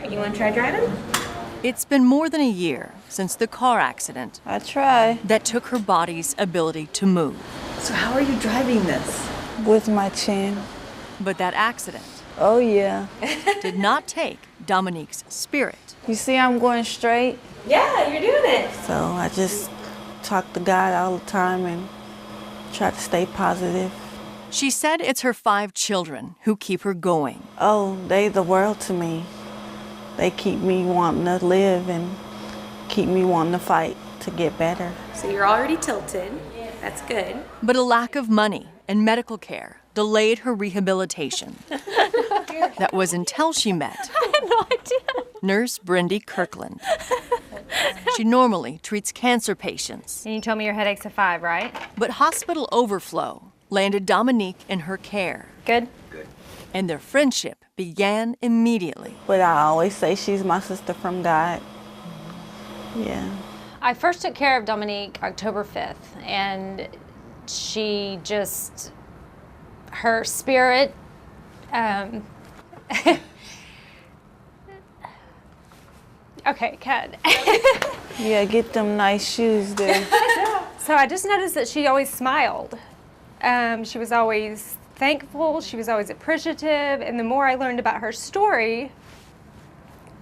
You want to try driving? It's been more than a year since the car accident I try. that took her body's ability to move. So how are you driving this? With my chin. But that accident Oh, yeah. did not take Dominique's spirit. You see I'm going straight? Yeah, you're doing it. So I just talk to God all the time and try to stay positive. She said it's her 5 children who keep her going. Oh, they the world to me. They keep me wanting to live and keep me wanting to fight to get better. So you're already tilted. That's good. But a lack of money and medical care delayed her rehabilitation. That was until she met I had no idea. Nurse Brendy Kirkland. She normally treats cancer patients, And you told me your headache's a 5, right? but hospital overflow landed Dominique in her care, Good? and their friendship began immediately. But I always say she's my sister from God. Yeah. I first took care of Dominique October 5th, and she just, her spirit, okay, Kat. Yeah, get them nice shoes there. So I just noticed that she always smiled. She was always thankful, she was always appreciative, and the more I learned about her story,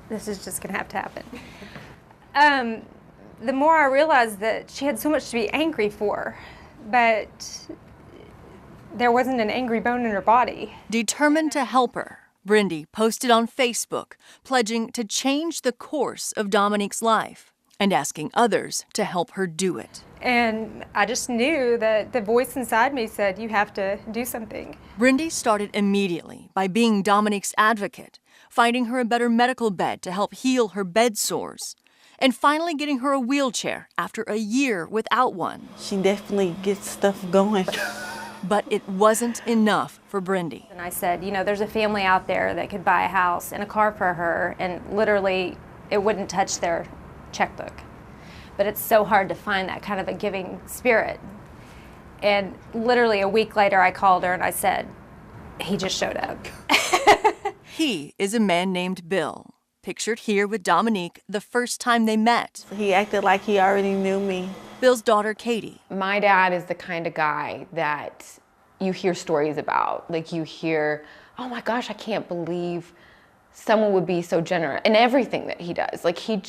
this is just gonna have to happen. The more I realized that she had so much to be angry for, but there wasn't an angry bone in her body. Determined to help her, Brendy posted on Facebook, pledging to change the course of Dominique's life and asking others to help her do it. And I just knew that the voice inside me said, you have to do something. Brendy started immediately by being Dominique's advocate, finding her a better medical bed to help heal her bed sores, and finally getting her a wheelchair after a year without one. She definitely gets stuff going. But it wasn't enough for Brendy. And I said, you know, there's a family out there that could buy a house and a car for her, and literally it wouldn't touch their checkbook. But it's so hard to find that kind of a giving spirit. And literally a week later, I called her and I said, he just showed up. He is a man named Bill, pictured here with Dominique the first time they met. He acted like he already knew me. Bill's daughter, Katie. My dad is the kind of guy that you hear stories about. Like you hear, oh my gosh, I can't believe someone would be so generous in everything that he does. Like he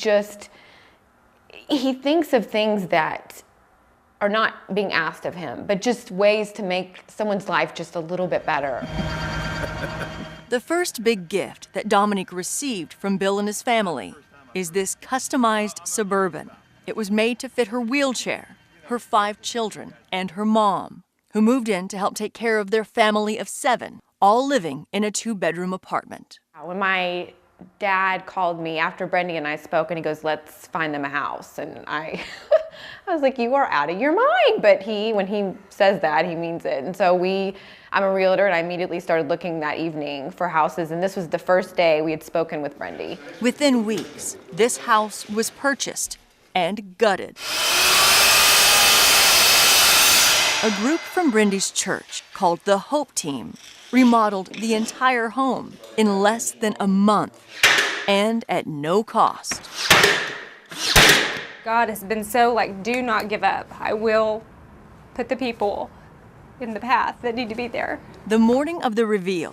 thinks of things that are not being asked of him, but just ways to make someone's life just a little bit better. The first big gift that Dominique received from Bill and his family is this customized Suburban. It was made to fit her wheelchair, her 5 children, and her mom, who moved in to help take care of their family of 7, all living in a 2-bedroom apartment. When my dad called me after Brendy and I spoke and he goes, let's find them a house. And I was like, you are out of your mind. But when he says that, he means it. And so I'm a realtor and I immediately started looking that evening for houses. And this was the first day we had spoken with Brendy. Within weeks, this house was purchased and gutted. A group from Brendy's church called the Hope Team remodeled the entire home in less than a month and at no cost. God has been so like, do not give up. I will put the people in the path that need to be there. The morning of the reveal,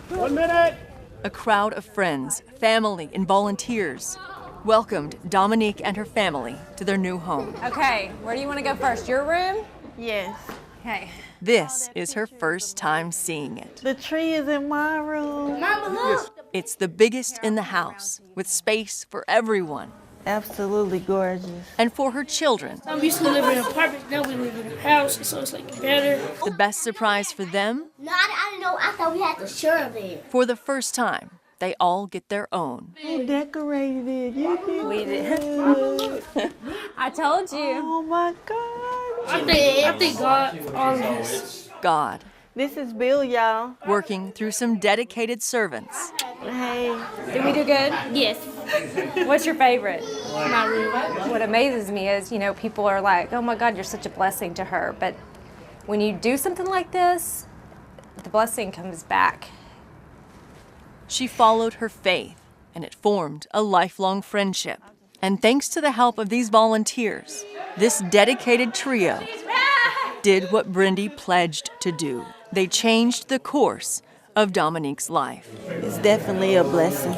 1 minute. a crowd of friends, family, and volunteers welcomed Dominique and her family to their new home. Okay, where do you want to go first? Your room? Yes. Okay. This is her first time seeing it. The tree is in my room. It's the biggest in the house, with space for everyone Absolutely gorgeous. and for her children. We used to live in an apartment, now we live in a house, so it's like better. The best surprise for them, No, I didn't know. I thought we had to share there. for the first time, they all get their own. You decorated it. You did We did. good. I told you. Oh my God. I thank God for all of this. God, This is Bill, y'all. working through some dedicated servants. Hey. Did we do good? Yes. What's your favorite? My room. What amazes me is, you know, people are like, oh my God, you're such a blessing to her. But when you do something like this, the blessing comes back She followed her faith, and it formed a lifelong friendship. And thanks to the help of these volunteers, this dedicated trio did what Brendy pledged to do. They changed the course of Dominique's life. It's definitely a blessing.